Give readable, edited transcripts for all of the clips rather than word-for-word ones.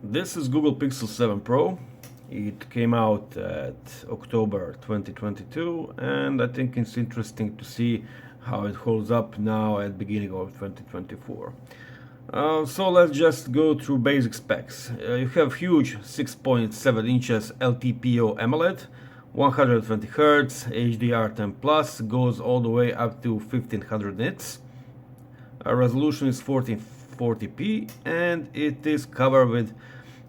This is Google Pixel 7 Pro. It came out at October 2022, and I think it's interesting to see how it holds up now at beginning of 2024. So let's just go through basic specs. You have huge 6.7 inches LTPO AMOLED, 120 Hz, HDR10 Plus, goes all the way up to 1500 nits. Resolution is 1440p, and it is covered with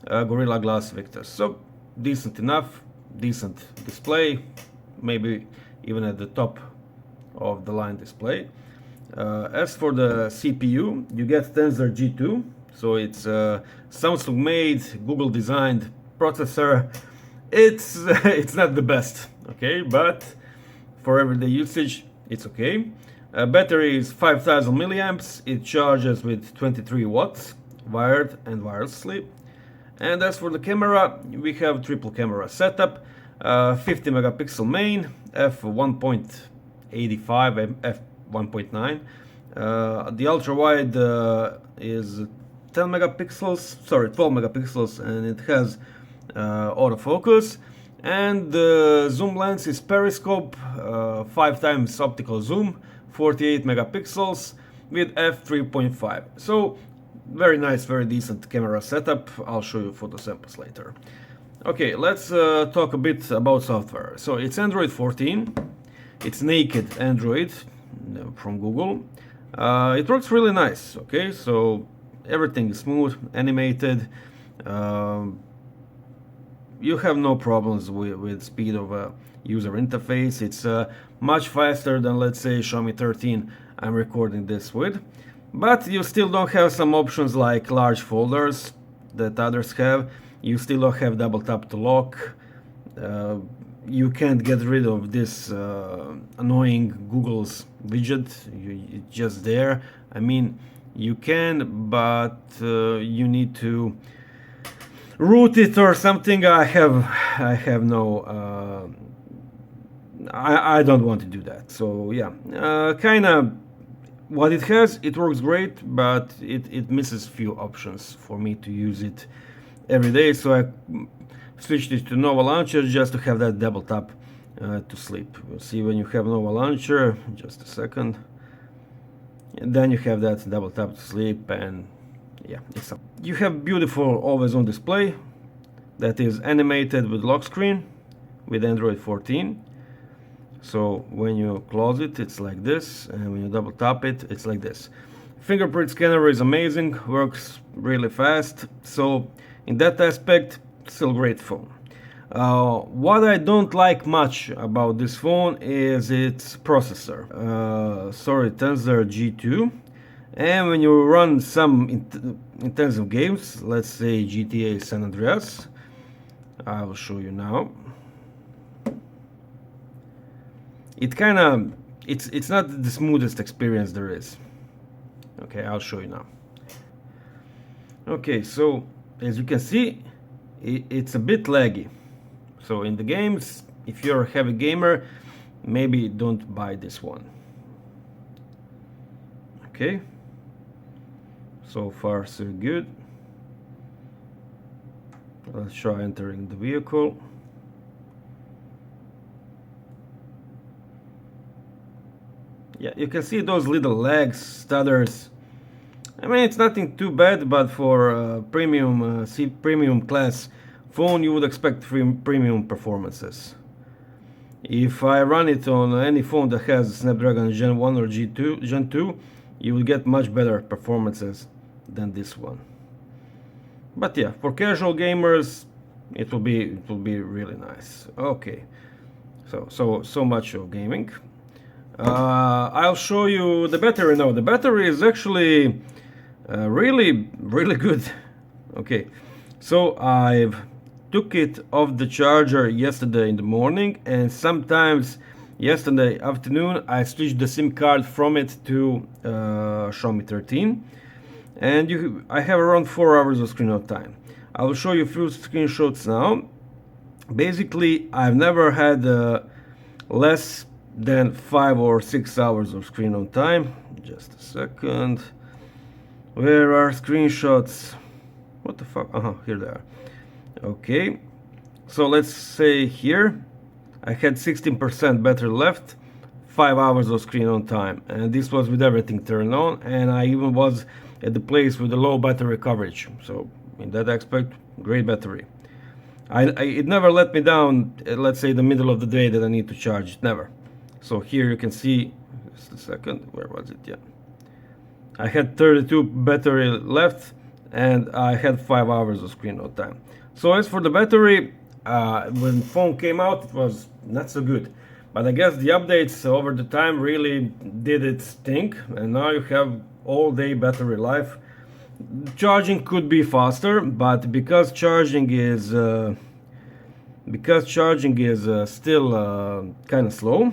Gorilla Glass Victus. So decent enough, decent display, maybe even at the top of the line display. As for the CPU, you get Tensor G2, so it's a Samsung made, Google designed processor. It's not the best, okay, but for everyday usage it's okay. Battery is 5000 milliamps. It charges with 23 watts, wired and wirelessly. And as for the camera, we have triple camera setup, 50 megapixel main, f1.85, f1.9. The ultra wide is 12 megapixels, and it has autofocus. And the zoom lens is periscope, 5 times optical zoom, 48 megapixels with f3.5. So very nice, very decent camera setup. I'll show you photo samples later. Okay, let's talk a bit about software. So it's Android 14. It's naked Android from Google. It works really nice. Okay, so everything is smooth, animated. You have no problems with speed of a user interface. It's much faster than, let's say, Xiaomi 13 I'm recording this with. But you still don't have some options like large folders that others have. You still don't have double tap to lock. You can't get rid of this annoying Google's widget. It's just there. I mean, you can, but you need to root it or something. I have no. I don't want to do that. So yeah, kind of. What it has, it works great, but it misses few options for me to use it every day. So I switched it to Nova Launcher just to have that double tap to sleep. You'll see when you have Nova Launcher, just a second, and then you have that double tap to sleep, and yeah, it's up. You have beautiful always on display that is animated with lock screen with Android 14. So when you close it, it's like this, and when you double tap it, it's like this. Fingerprint scanner is amazing, works really fast. So in that aspect, still great phone. What I don't like much about this phone is its processor. Tensor G2. And when you run some intensive games, let's say GTA San Andreas, I will show you now. It kind of, it's not the smoothest experience there is. Okay, I'll show you now. Okay, so as you can see, it's a bit laggy. So in the games, if you're a heavy gamer, maybe don't buy this one. Okay, so far so good. Let's try entering the vehicle. Yeah, you can see those little lags, stutters. I mean, it's nothing too bad, but for premium class phone, you would expect premium performances. If I run it on any phone that has Snapdragon Gen 1 or Gen 2, you will get much better performances than this one. But yeah, for casual gamers, it will be really nice. Okay, so much of gaming. I'll show you the battery now. The battery is actually really good. Okay, so I've took it off the charger yesterday in the morning, and sometimes yesterday afternoon I switched the SIM card from it to Xiaomi 13, and I have around 4 hours of screen on time. I will show you a few screenshots now. Basically, I've never had less than 5 or 6 hours of screen on time. Just a second. Where are screenshots? What the fuck? Here they are. Okay, so let's say here I had 16% battery left, 5 hours of screen on time, and this was with everything turned on, and I even was at the place with the low battery coverage. So in that aspect, great battery. It never let me down, let's say the middle of the day that I need to charge, never. So here you can see, just a second, where was it? Yeah, I had 32 battery left, and I had 5 hours of screen on time. So as for the battery, when phone came out, it was not so good. But I guess the updates over the time really did its thing, and now you have all day battery life. Charging could be faster, but because charging is still kind of slow,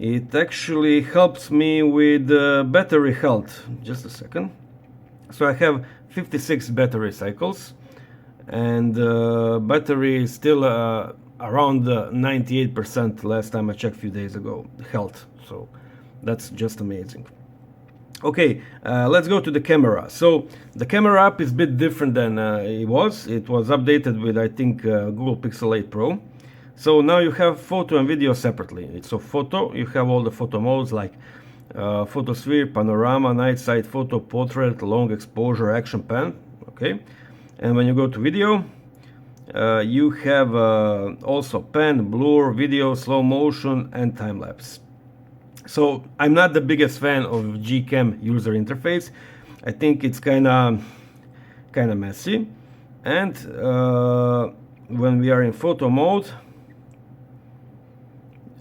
it actually helps me with battery health. Just a second. So I have 56 battery cycles, and battery is still around 98% last time I checked a few days ago, health. So that's just amazing. Okay, let's go to the camera. So the camera app is a bit different than it was. It was updated with, I think, Google Pixel 8 Pro. So now you have photo and video separately. So photo, you have all the photo modes like photosphere, panorama, night sight photo, portrait, long exposure, action pan. Okay, and when you go to video, you have also pan, blur, video, slow motion, and time lapse. So I'm not the biggest fan of SGcam user interface. I think it's kind of messy. And when we are in photo mode,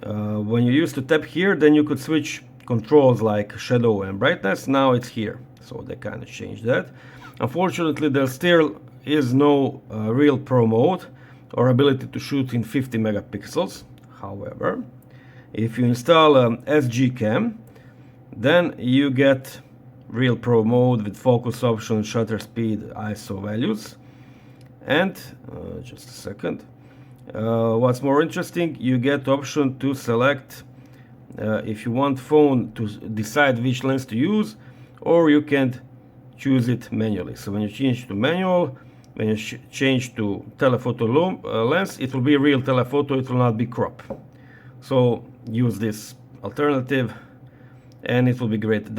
when you used to tap here, then you could switch controls like shadow and brightness. Now it's here, so they kind of changed that. Unfortunately, there still is no real pro mode or ability to shoot in 50 megapixels. However, if you install SGcam, then you get real pro mode with focus option, shutter speed, ISO values. And just a second, what's more interesting, you get option to select if you want phone to decide which lens to use, or you can choose it manually. So when you change to manual, when you change to telephoto lens, it will be real telephoto, it will not be crop. So use this alternative and it will be great.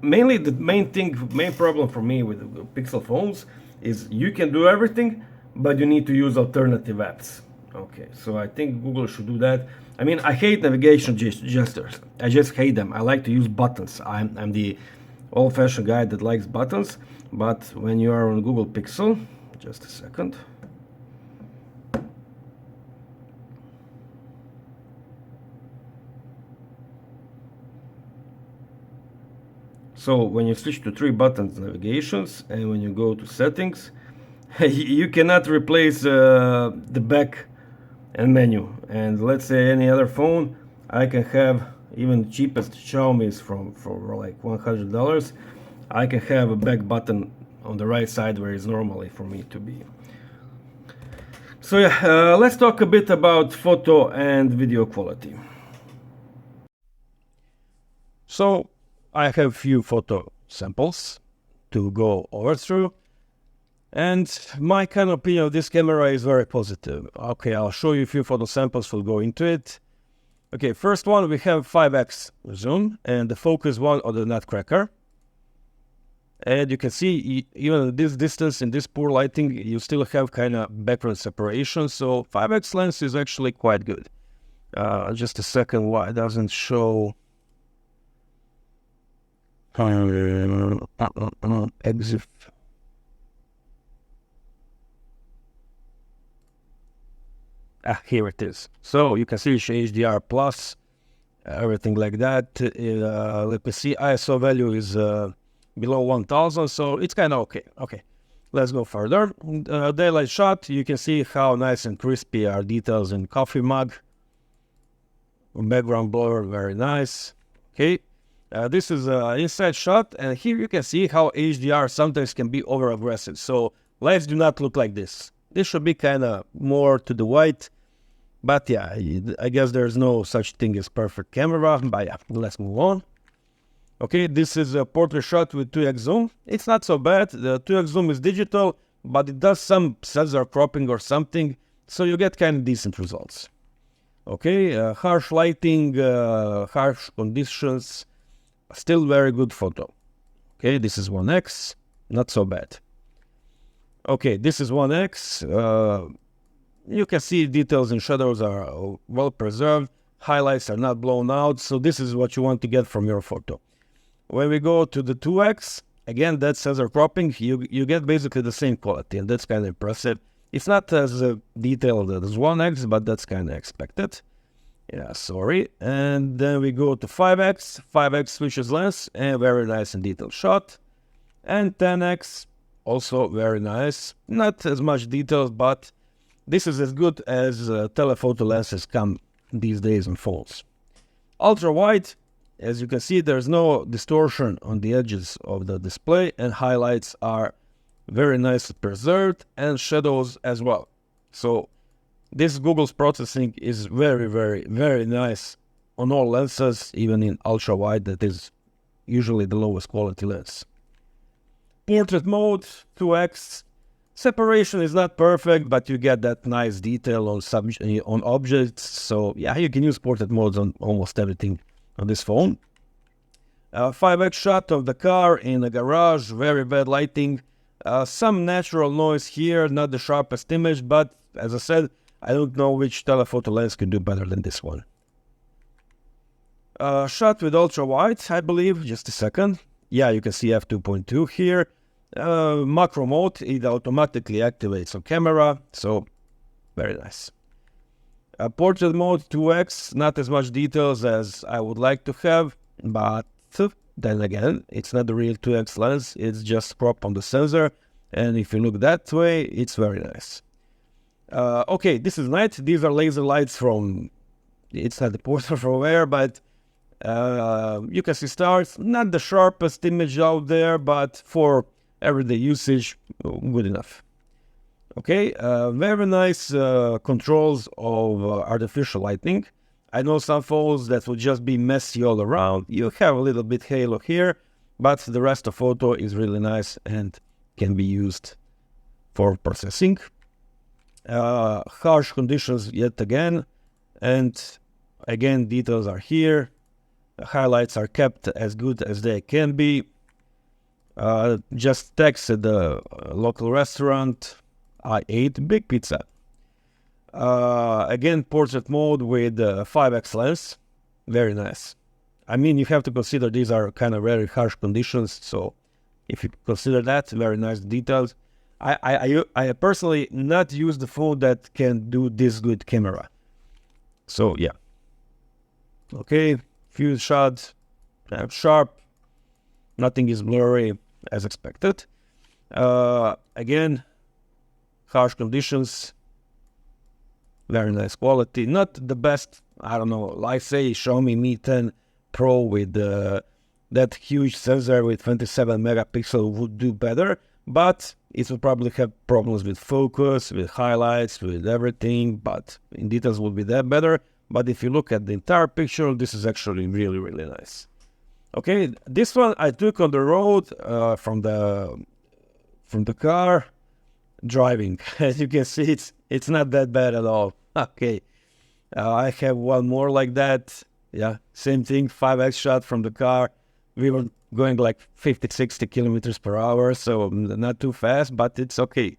Mainly the main problem for me with Pixel phones is you can do everything, but you need to use alternative apps. Okay, so I think Google should do that. I mean, I hate navigation gestures. I just hate them. I like to use buttons. I'm the old-fashioned guy that likes buttons, but when you are on Google Pixel, just a second. So when you switch to 3 buttons navigations and when you go to settings, you cannot replace the back and menu. And let's say any other phone, I can have even cheapest Xiaomi's for like $100. I can have a back button on the right side where it's normally for me to be. So yeah, let's talk a bit about photo and video quality. So I have a few photo samples to go over through, and my kind of opinion of this camera is very positive. Okay, I'll show you a few photo samples, we'll go into it. Okay, first one, we have 5x zoom, and the focus one on the nutcracker. And you can see, even at this distance, in this poor lighting, you still have kind of background separation, so 5x lens is actually quite good. Just a second, why it doesn't show... exif. Here it is. So you can see HDR plus, everything like that. Let me see, ISO value is below 1000, so it's kind of okay. Okay, let's go further. Daylight shot, you can see how nice and crispy are details in coffee mug. Background blur, very nice. Okay. This is an inside shot, and here you can see how HDR sometimes can be over aggressive. So lights do not look like this. This should be kind of more to the white, but yeah, I guess there's no such thing as perfect camera. But yeah, let's move on. Okay, this is a portrait shot with 2x zoom. It's not so bad. The 2x zoom is digital, but it does some sensor cropping or something, so you get kind of decent results. Okay, harsh lighting, harsh conditions, still very good photo. Okay, this is 1x, not so bad. Okay, this is 1x. You can see details and shadows are well preserved. Highlights are not blown out, so this is what you want to get from your photo. When we go to the 2x, again, that's sensor cropping. You get basically the same quality, and that's kind of impressive. It's not as detailed as 1x, but that's kind of expected. Yeah, sorry. And then we go to 5x. 5x switches lens, and very nice and detailed shot. And 10x, also very nice. Not as much details, but this is as good as telephoto lenses come these days in phones. Ultra wide, as you can see, there's no distortion on the edges of the display, and highlights are very nicely preserved, and shadows as well. So this Google's processing is very, very, very nice on all lenses, even in ultra wide, that is usually the lowest quality lens. Portrait mode, 2x. Separation is not perfect, but you get that nice detail on objects. So yeah, you can use portrait modes on almost everything on this phone. 5x shot of the car in a garage, very bad lighting. Some natural noise here, not the sharpest image, but as I said, I don't know which telephoto lens can do better than this one. Shot with ultra wide, I believe, just a second. Yeah, you can see f2.2 here. Macro mode, it automatically activates on camera, so very nice. Portrait mode 2x, not as much details as I would like to have, but then again, it's not the real 2x lens, it's just crop on the sensor, and if you look that way, it's very nice. Okay, this is night. These are laser lights from, it's not the portrait from air, but you can see stars. Not the sharpest image out there, but for everyday usage, good enough. Okay, very nice controls of artificial lighting. I know some phones that will just be messy all around. You have a little bit halo here, but the rest of photo is really nice and can be used for processing. Harsh conditions yet again, and again, details are here. Highlights are kept as good as they can be. Just texted the local restaurant. I ate big pizza. Again, portrait mode with 5x lens. Very nice. I mean, you have to consider these are kind of very harsh conditions. So if you consider that, very nice details. I personally not use the phone that can do this good camera. So yeah. Okay, few shots, sharp. Nothing is blurry as expected. Again, harsh conditions. Very nice quality. Not the best, I don't know, like say Xiaomi Mi 10 Pro with that huge sensor with 27 megapixel would do better, but it will probably have problems with focus, with highlights, with everything, but in details would be that better. But if you look at the entire picture, this is actually really, really nice. Okay, this one I took on the road from the car driving. As you can see, it's not that bad at all. Okay, I have one more like that. Yeah, same thing, 5x shot from the car. We were going like 50-60 kilometers per hour, so not too fast, but it's okay.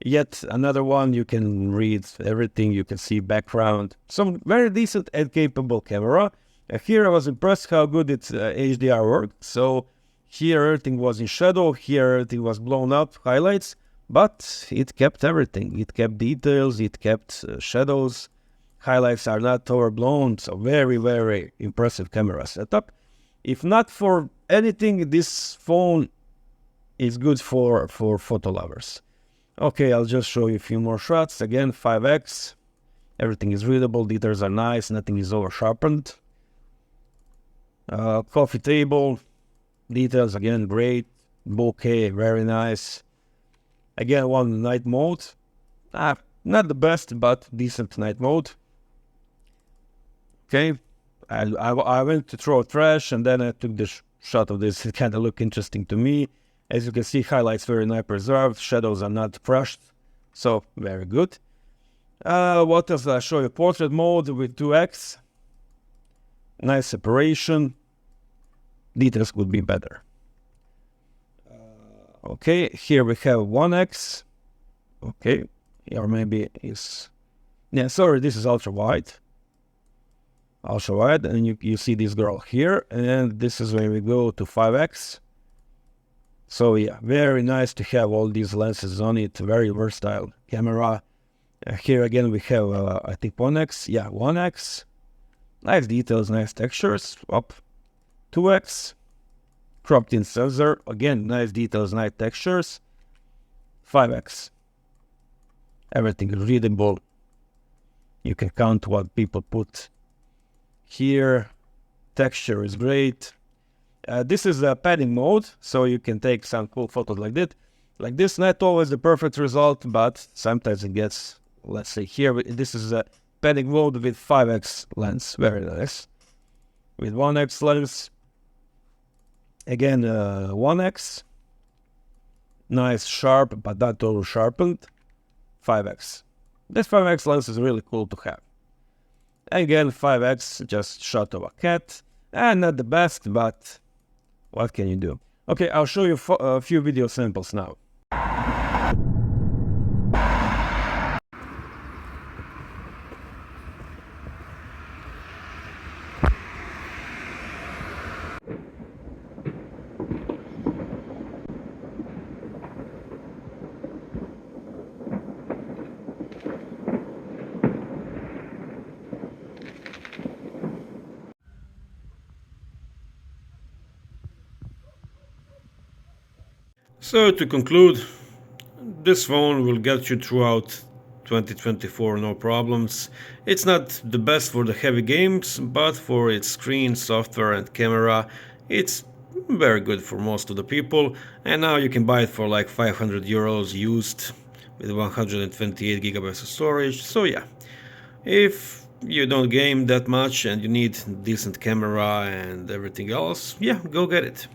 Yet another one, you can read everything, you can see background. Some very decent and capable camera. Here I was impressed how good its HDR worked. So here everything was in shadow, here everything was blown up, highlights, but it kept everything. It kept details, it kept shadows. Highlights are not overblown, so very, very impressive camera setup. If not for anything, this phone is good for photo lovers. Okay, I'll just show you a few more shots. Again, 5x. Everything is readable, details are nice, nothing is over sharpened. Coffee table, details again great. Bokeh, very nice. Again, one night mode. Not the best, but decent night mode. Okay, I went to throw trash, and then I took the shot of this. It kind of looked interesting to me. As you can see, highlights very nice preserved, shadows are not brushed, so very good. What else? I show you portrait mode with 2x. Nice separation. Details could be better. Okay, here we have 1x. Okay, or maybe is, yeah, sorry, this is ultra wide. Ultra wide, and you see this girl here, and this is where we go to 5x. So yeah, very nice to have all these lenses on it. Very versatile camera. Here again we have I think 1x. Yeah, 1x. Nice details, nice textures. Up 2x. Cropped in sensor. Again, nice details, nice textures. 5x. Everything is readable. You can count what people put here. Texture is great. This is a padding mode, so you can take some cool photos like this. Like this, not always the perfect result, but sometimes it gets, let's say here, this is a padding mode with 5x lens. Very nice. With 1x lens. Again, 1x. Nice, sharp, but not totally sharpened. 5x. This 5x lens is really cool to have. Again, 5x, just shot of a cat. And not the best, but what can you do? Okay, I'll show you a few video samples now. So to conclude, this phone will get you throughout 2024 no problems. It's not the best for the heavy games, but for its screen, software and camera, it's very good for most of the people. And now you can buy it for like 500 euros used with 128 gigabytes of storage. So yeah, if you don't game that much and you need decent camera and everything else, yeah, go get it.